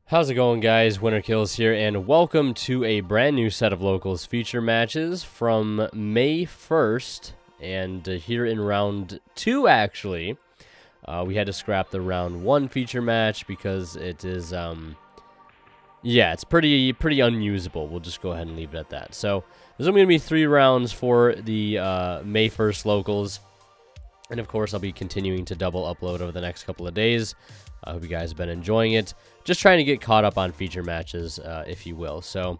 How's it going, guys? Winter Kills here, and welcome to a brand new set of locals feature matches from May 1st. And here in round 2, actually, we had to scrap the round 1 feature match because it is, yeah, it's pretty unusable. We'll just go ahead and leave it at that. So there's only going to be 3 rounds for the May 1st locals. And of course, I'll be continuing to double upload over the next couple of days. I hope you guys have been enjoying it. Just trying to get caught up on feature matches, if you will. So,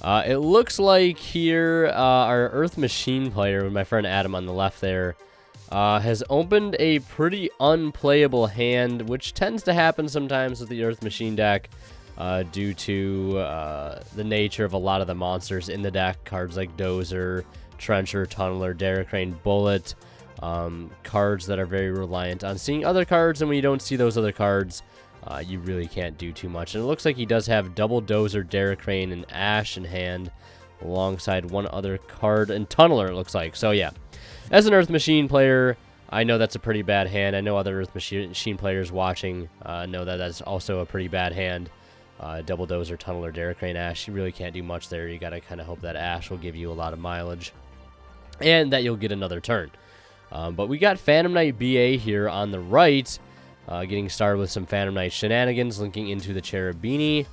it looks like here our Earth Machine player, with my friend Adam on the left there, has opened a pretty unplayable hand, which tends to happen sometimes with the Earth Machine deck due to the nature of a lot of the monsters in the deck. Cards like Dozer, Trencher, Tunneler, Derrick Crane, Bullet. Cards that are very reliant on seeing other cards, and when you don't see those other cards, you really can't do too much. And it looks like he does have double Dozer, Derrick Crane, and Ash in hand, alongside one other card, and Tunneler, it looks like. So yeah, as an Earth Machine player, I know that's a pretty bad hand. I know other Earth Machine players watching know that that's also a pretty bad hand. Double Dozer, Tunneler, Derrick Crane, Ash, you really can't do much there. You gotta kind of hope that Ash will give you a lot of mileage, and that you'll get another turn. But we got Phantom Knight BA here on the right, getting started with some Phantom Knight shenanigans, linking into the Cherubini,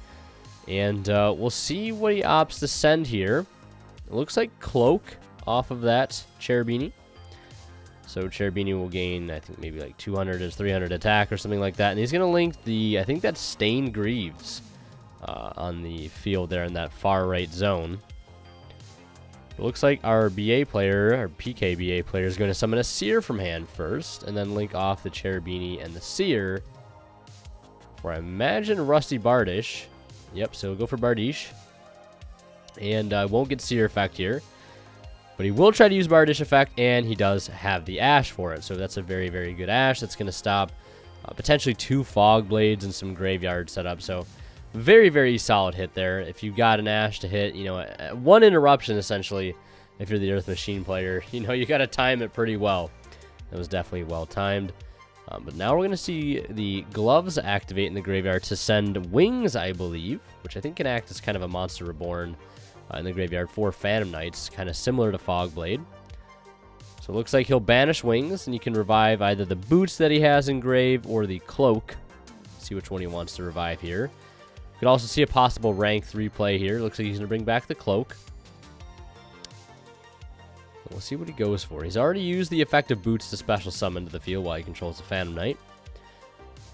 and we'll see what he opts to send here. It looks like Cloak off of that Cherubini. So Cherubini will gain, I think, maybe like 200 or 300 attack or something like that, and he's going to link the, I think that's Stained Greaves on the field there in that far right zone. It looks like our BA player, our PK BA player, is going to summon a Seer from hand first, and then link off the Cherubini and the Seer for, I imagine, Rusty Bardish. Yep, so we'll go for Bardish. And won't get Seer effect here, but he will try to use Bardish effect, and he does have the Ash for it. So that's a very, very good Ash. That's going to stop potentially 2 Fog Blades and some Graveyard setup. So very, very solid hit there. If you've got an Ash to hit, you know, 1 interruption, essentially, if you're the Earth Machine player, you know, you got to time it pretty well. It was definitely well timed. But now we're going to see the gloves activate in the graveyard to send Wings, I believe, which I think can act as kind of a Monster Reborn in the graveyard for Phantom Knights, kind of similar to Fogblade. So it looks like he'll banish Wings, and you can revive either the boots that he has in grave or the cloak. See which one he wants to revive here. You could also see a possible rank 3 play here. Looks like he's going to bring back the cloak. We'll see what he goes for. He's already used the effect of boots to special summon to the field while he controls the Phantom Knight.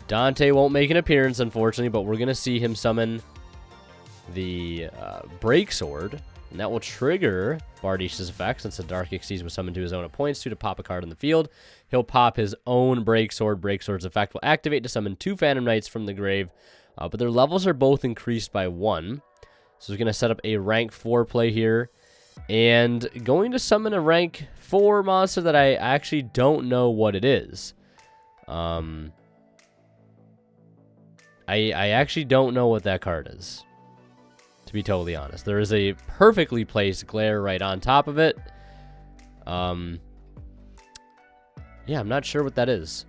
Dante won't make an appearance, unfortunately, but we're going to see him summon the Break Sword, and that will trigger Bardish's effect since the Dark Xyz was summoned to his own at points 2 to pop a card on the field. He'll pop his own Break Sword. Break Sword's effect will activate to summon 2 Phantom Knights from the grave, but their levels are both increased by 1. So he's going to set up a rank 4 play here, and going to summon a rank 4 monster that I actually don't know what it is. I actually don't know what that card is, to be totally honest. There is a perfectly placed glare right on top of it. Yeah, I'm not sure what that is.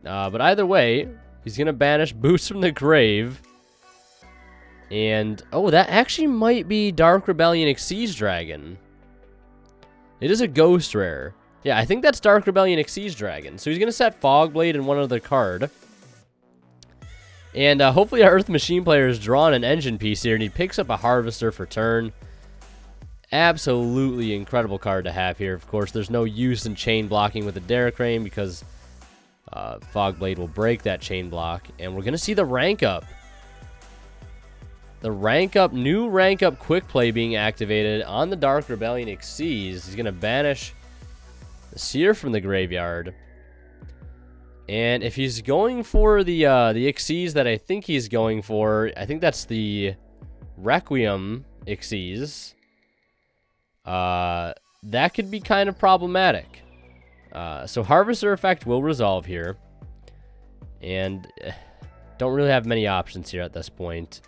But either way, he's going to banish Boots from the grave. And, oh, that actually might be Dark Rebellion Xyz Dragon. It is a ghost rare. Yeah, I think that's Dark Rebellion Xyz Dragon. So he's going to set Fogblade and one other card. And hopefully our Earth Machine player has drawn an engine piece here, and he picks up a Harvester for turn. Absolutely incredible card to have here. Of course, there's no use in chain blocking with the Derrick Crane because Fogblade will break that chain block. And we're going to see the rank up. The new rank up quick play being activated on the Dark Rebellion Xyz. He's going to banish the Seer from the graveyard. And if he's going for the Xyz that I think he's going for, I think that's the Requiem Xyz. That could be kind of problematic. So Harvester effect will resolve here. And don't really have many options here at this point.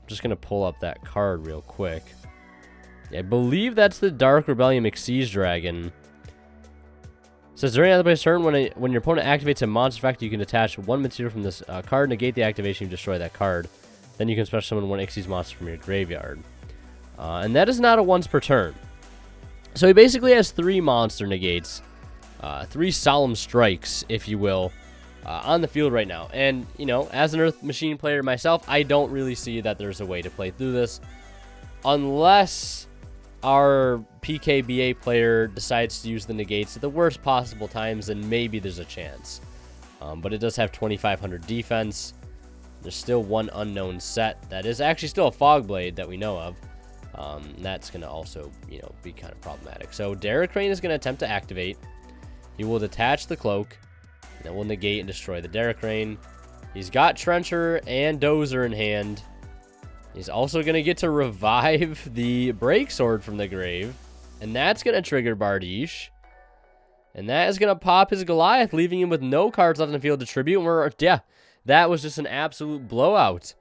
Just going to pull up that card real quick. I believe that's the Dark Rebellion Xyz Dragon. says during other player's turn, when your opponent activates a monster effect, you can attach one material from this card, negate the activation, you destroy that card. Then you can special summon one Xyz monster from your graveyard. And that is not a once per turn. So he basically has 3 monster negates, 3 solemn strikes, if you will, on the field right now. And, you know, as an Earth Machine player myself, I don't really see that there's a way to play through this. Unless our PKBA player decides to use the negates at the worst possible times, then maybe there's a chance. But it does have 2,500 defense. There's still one unknown set that is actually still a Fog Blade that we know of. That's going to also, you know, be kind of problematic. So Derek Crane is going to attempt to activate. He will detach the cloak. And then we'll negate and destroy the Derek Crane. He's got Trencher and Dozer in hand. He's also going to get to revive the Break Sword from the grave. And that's going to trigger Bardiche. And that is going to pop his Goliath, leaving him with no cards left in the field to tribute. And yeah, that was just an absolute blowout.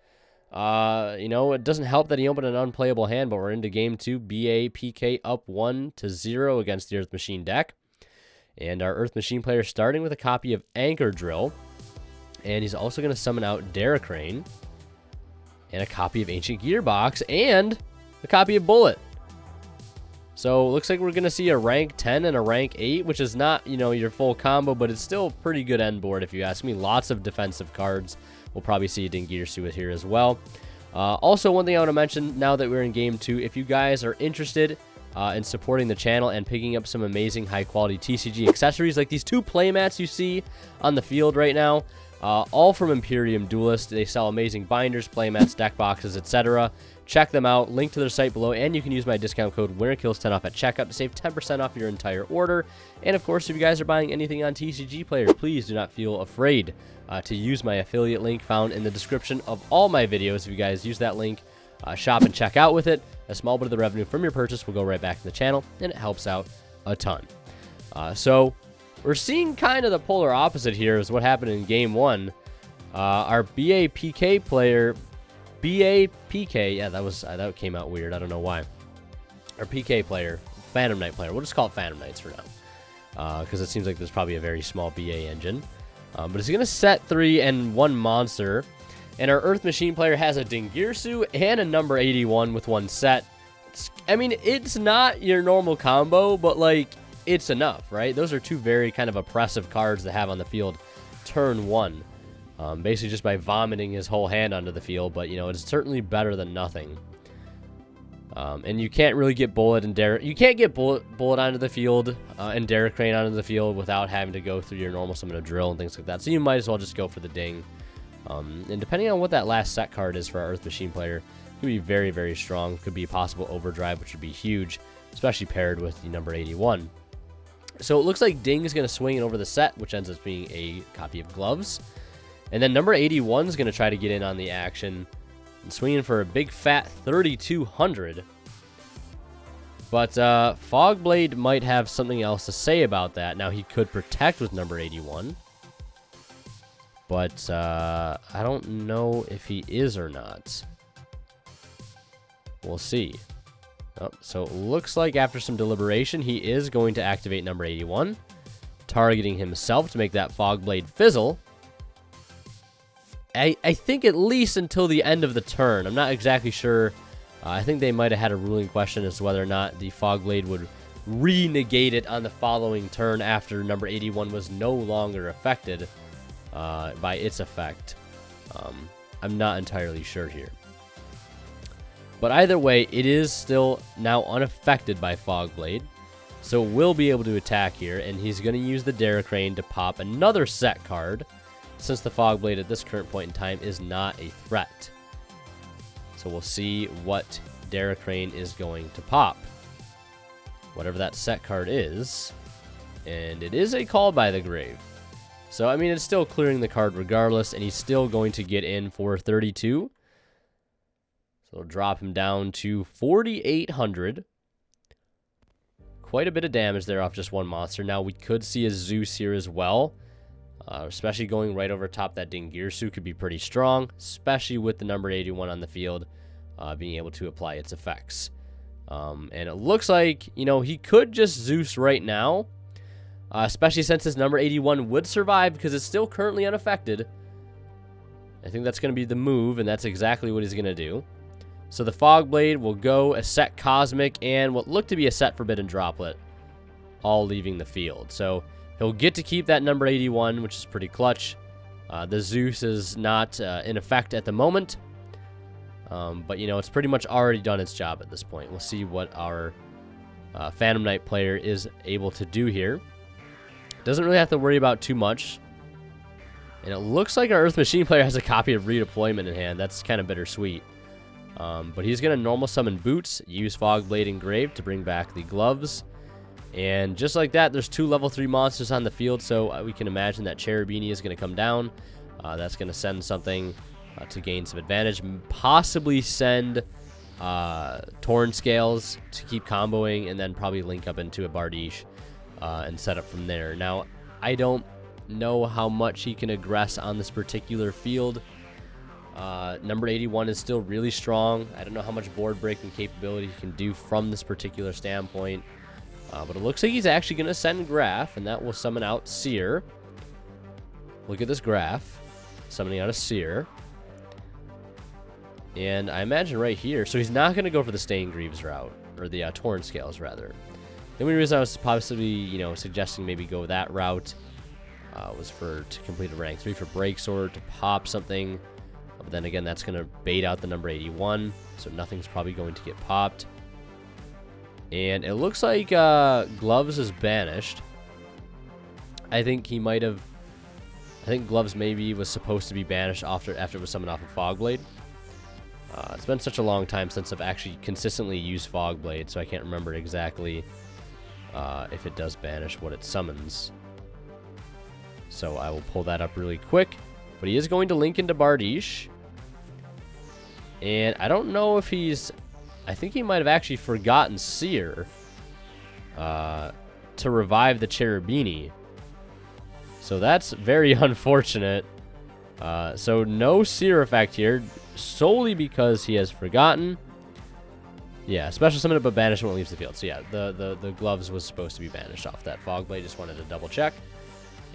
You know, it doesn't help that he opened an unplayable hand, but we're into game 2. BA PK up 1-0 against the Earth Machine deck. And our Earth Machine player starting with a copy of Anchor Drill. And he's also going to summon out Derek Crane. And a copy of Ancient Gearbox. And a copy of Bullet. So, looks like we're going to see a rank 10 and a rank 8, which is not, you know, your full combo, but it's still pretty good end board if you ask me. Lots of defensive cards. We'll probably see Dingirsu here as well. Also, one thing I want to mention now that we're in game 2, if you guys are interested in supporting the channel and picking up some amazing high-quality TCG accessories like these 2 playmats you see on the field right now, all from Imperium Duelist. They sell amazing binders, playmats, deck boxes, etc. Check them out. Link to their site below, and you can use my discount code WinnerKills10 off at checkout to save 10% off your entire order. And of course, if you guys are buying anything on TCG Player, please do not feel afraid to use my affiliate link found in the description of all my videos. If you guys use that link, shop and check out with it, a small bit of the revenue from your purchase will go right back to the channel, and it helps out a ton. So we're seeing kind of the polar opposite here is what happened in game 1. Our BAPK player, BAPK, yeah, that came out weird. I don't know why. Our PK player, Phantom Knight player. We'll just call it Phantom Knights for now, because it seems like there's probably a very small BA engine. But it's going to set 3 and 1 monster. And our Earth Machine player has a Dingirsu and a number 81 with 1 set. I mean, it's not your normal combo, but, like, it's enough, right? Those are 2 very kind of oppressive cards to have on the field turn 1. Basically just by vomiting his whole hand onto the field, but, you know, it's certainly better than nothing. And you can't really get Bullet and Derek... You can't get Bullet onto the field and Derek Crane onto the field without having to go through your normal summon a drill and things like that. So you might as well just go for the Ding. And depending on what that last set card is for our Earth Machine player, it could be very, very strong. Could be a possible overdrive, which would be huge, especially paired with the number 81. So it looks like Ding is going to swing it over the set, which ends up being a copy of Gloves. And then number 81 is going to try to get in on the action and swinging for a big fat 3,200. But Fogblade might have something else to say about that. Now, he could protect with number 81. But I don't know if he is or not. We'll see. Oh, so it looks like after some deliberation, he is going to activate number 81, targeting himself to make that Fogblade fizzle. I think at least until the end of the turn. I'm not exactly sure. I think they might have had a ruling question as to whether or not the Fogblade would renegate it on the following turn after number 81 was no longer affected by its effect. I'm not entirely sure here. But either way, it is still now unaffected by Fogblade. So we'll be able to attack here, and he's going to use the Derek Crane to pop another set card, since the Fogblade at this current point in time is not a threat. So we'll see what Derek Crane is going to pop. Whatever that set card is. And it is a Call by the Grave. So, I mean, it's still clearing the card regardless, and he's still going to get in for 32. So it'll drop him down to 4,800. Quite a bit of damage there off just one monster. Now, we could see a Zeus here as well. Especially going right over top that Dingirsu could be pretty strong, especially with the number 81 on the field being able to apply its effects. And it looks like, you know, he could just Zeus right now, especially since his number 81 would survive because it's still currently unaffected. I think that's going to be the move, and that's exactly what he's going to do. So the Fog Blade will go, a set Cosmic, and what looked to be a set Forbidden Droplet, all leaving the field. So he'll get to keep that number 81, which is pretty clutch. The Zeus is not in effect at the moment, but, you know, it's pretty much already done its job at this point. We'll see what our Phantom Knight player is able to do here. Doesn't really have to worry about too much. And it looks like our Earth Machine player has a copy of Redeployment in hand. That's kind of bittersweet. But he's going to normal summon Boots, use Fog Blade Engraved to bring back the gloves. And just like that, there's 2 level 3 monsters on the field, so we can imagine that Cherubini is going to come down. That's going to send something to gain some advantage. Possibly send Torn Scales to keep comboing, and then probably link up into a Bardiche and set up from there. Now, I don't know how much he can aggress on this particular field. Number 81 is still really strong. I don't know how much board breaking capability he can do from this particular standpoint. But it looks like he's actually going to send Graph, and that will summon out Seer. Look at this Graph. Summoning out a Seer. And I imagine right here, so he's not going to go for the Stain Greaves route, or the Torn Scales, rather. The only reason I was possibly, you know, suggesting maybe go that route was to complete a rank 3 for Break Sword, to pop something. But then again, that's going to bait out the number 81, so nothing's probably going to get popped. And it looks like Gloves is banished. I think he might have... I think Gloves maybe was supposed to be banished after it was summoned off of Fog Blade. It's been such a long time since I've actually consistently used Fog Blade, so I can't remember exactly if it does banish what it summons. So I will pull that up really quick. But he is going to link into Bardiche. And I don't know if he's... I think he might have actually forgotten Seer to revive the Cherubini. So that's very unfortunate. So no Seer effect here, solely because he has forgotten. Yeah, special summon it, but banishment leaves the field. So yeah, the Gloves was supposed to be banished off that Fog Blade. Just wanted to double check.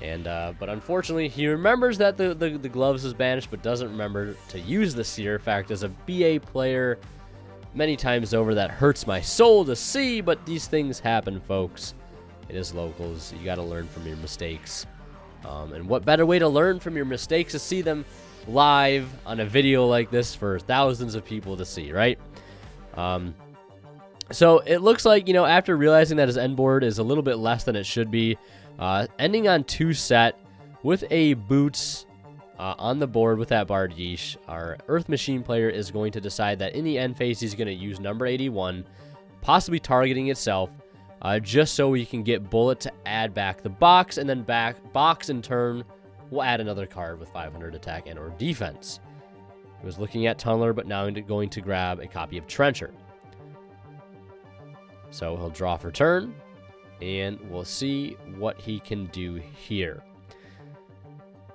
And but unfortunately, he remembers that the Gloves is banished, but doesn't remember to use the Seer effect. As a BA player, many times over, that hurts my soul to see, but these things happen, folks. It is locals. You got to learn from your mistakes. And what better way to learn from your mistakes is see them live on a video like this for thousands of people to see, right? So it looks like, you know, after realizing that his end board is a little bit less than it should be, ending on 2 set with a Boots on the board with that Bardiche, our Earth Machine player is going to decide that in the end phase he's going to use number 81, possibly targeting itself, just so we can get Bullet to add back the box, and then box in turn will add another card with 500 attack and or defense. He was looking at Tunneler, but now going to grab a copy of Trencher. So he'll draw for turn, and we'll see what he can do here.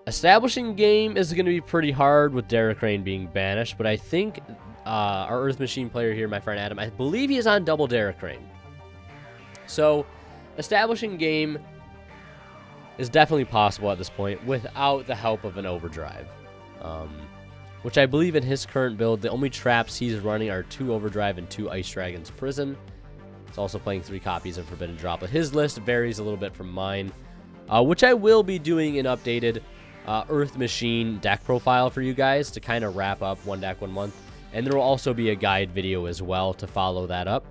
Establishing game is going to be pretty hard with Derek Rain being banished, but I think our Earth Machine player here, my friend Adam, I believe he is on double Derek Rain. So establishing game is definitely possible at this point without the help of an Overdrive. Which I believe in his current build, the only traps he's running are 2 Overdrive and 2 Ice Dragon's Prison. He's also playing 3 copies of Forbidden Droplet. His list varies a little bit from mine, which I will be doing an updated Earth Machine deck profile for you guys to kind of wrap up one deck 1 month. And there will also be a guide video as well to follow that up.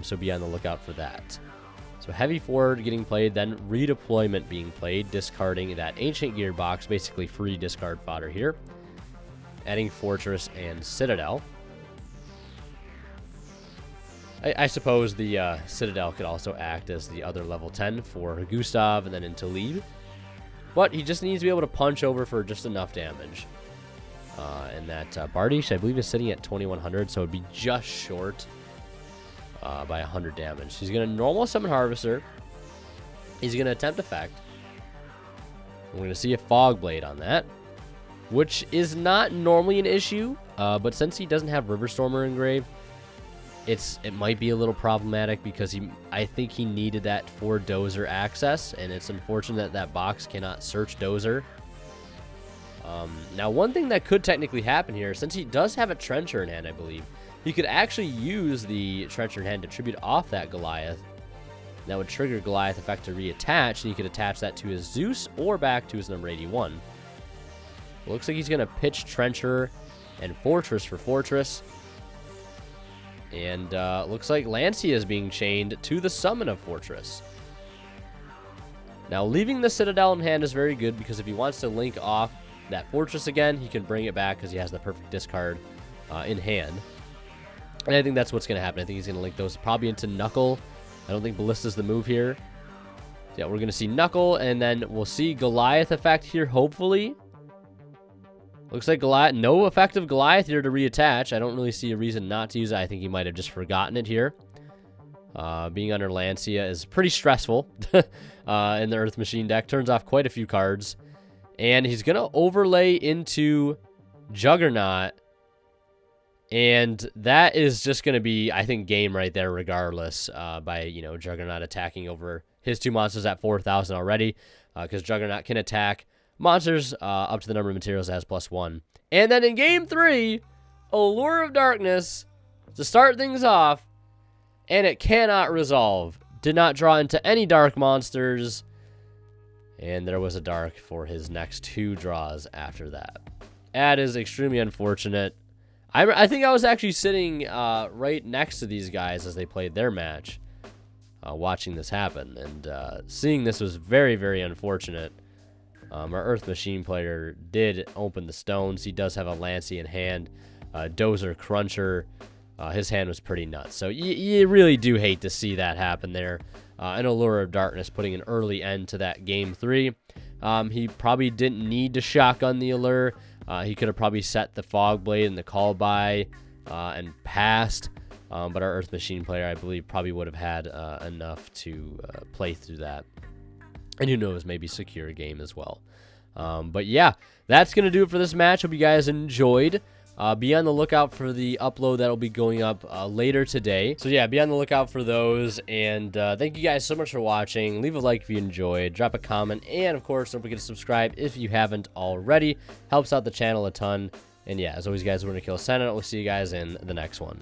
So be on the lookout for that. So Heavy Forward getting played, then Redeployment being played, discarding that Ancient Gearbox, basically free discard fodder here. Adding Fortress and Citadel. I suppose the Citadel could also act as the other level 10 for Gustav and then into lead. But he just needs to be able to punch over for just enough damage. And that Bardiche, I believe, is sitting at 2100, so it would be just short by 100 damage. He's going to normal summon Harvester. He's going to attempt effect. We're going to see a Fog Blade on that, which is not normally an issue, but since he doesn't have Riverstormer engraved, it might be a little problematic because I think he needed that for Dozer access, and it's unfortunate that box cannot search Dozer. Now, one thing that could technically happen here, since he does have a Trencher in hand, I believe, he could actually use the Trencher in hand to tribute off that Goliath. That would trigger Goliath effect to reattach, and he could attach that to his Zeus or back to his number 81. Looks like he's going to pitch Trencher and Fortress for Fortress. And looks like Lancia is being chained to the summon of Fortress. Now, leaving the Citadel in hand is very good because if he wants to link off that Fortress again, he can bring it back because he has the perfect discard in hand. And I think that's what's going to happen. I think he's going to link those probably into Knuckle. I don't think Ballista's the move here. So yeah, we're going to see Knuckle, and then we'll see Goliath effect here, hopefully. Looks like Goliath, no effective Goliath here to reattach. I don't really see a reason not to use it. I think he might have just forgotten it here. Being under Lancia is pretty stressful in the Earth Machine deck. Turns off quite a few cards. And he's going to overlay into Juggernaut. And that is just going to be, I think, game right there regardless by, you know, Juggernaut attacking over his 2 monsters at 4,000 already. Because Juggernaut can attack monsters up to the number of materials it has +1. And then in game 3, Allure of Darkness to start things off. And it cannot resolve. Did not draw into any dark monsters. And there was a dark for his next 2 draws after that. That is extremely unfortunate. I think I was actually sitting right next to these guys as they played their match, watching this happen. And seeing this was very, very unfortunate. Our Earth Machine player did open the stones. He does have a Lancey in hand. Dozer Cruncher. His hand was pretty nuts. So you really do hate to see that happen there. And Allure of Darkness putting an early end to that game 3. He probably didn't need to shotgun the Allure. He could have probably set the Fog Blade and the Call By and passed. But our Earth Machine player, I believe, probably would have had enough to play through that. And who knows, maybe secure a game as well. But yeah, that's going to do it for this match. Hope you guys enjoyed. Be on the lookout for the upload that will be going up later today. So yeah, be on the lookout for those. And thank you guys so much for watching. Leave a like if you enjoyed. Drop a comment. And of course, don't forget to subscribe if you haven't already. Helps out the channel a ton. And yeah, as always, guys, we're going to kill Senate. We'll see you guys in the next one.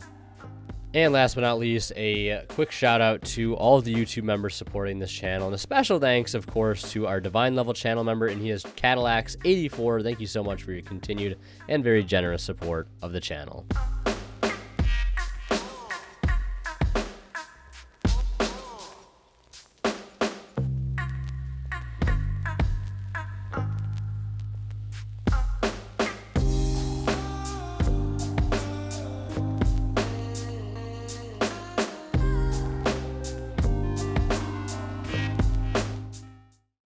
And last but not least, a quick shout out to all of the YouTube members supporting this channel. And a special thanks, of course, to our Divine Level channel member, and he is Cadillacs84. Thank you so much for your continued and very generous support of the channel.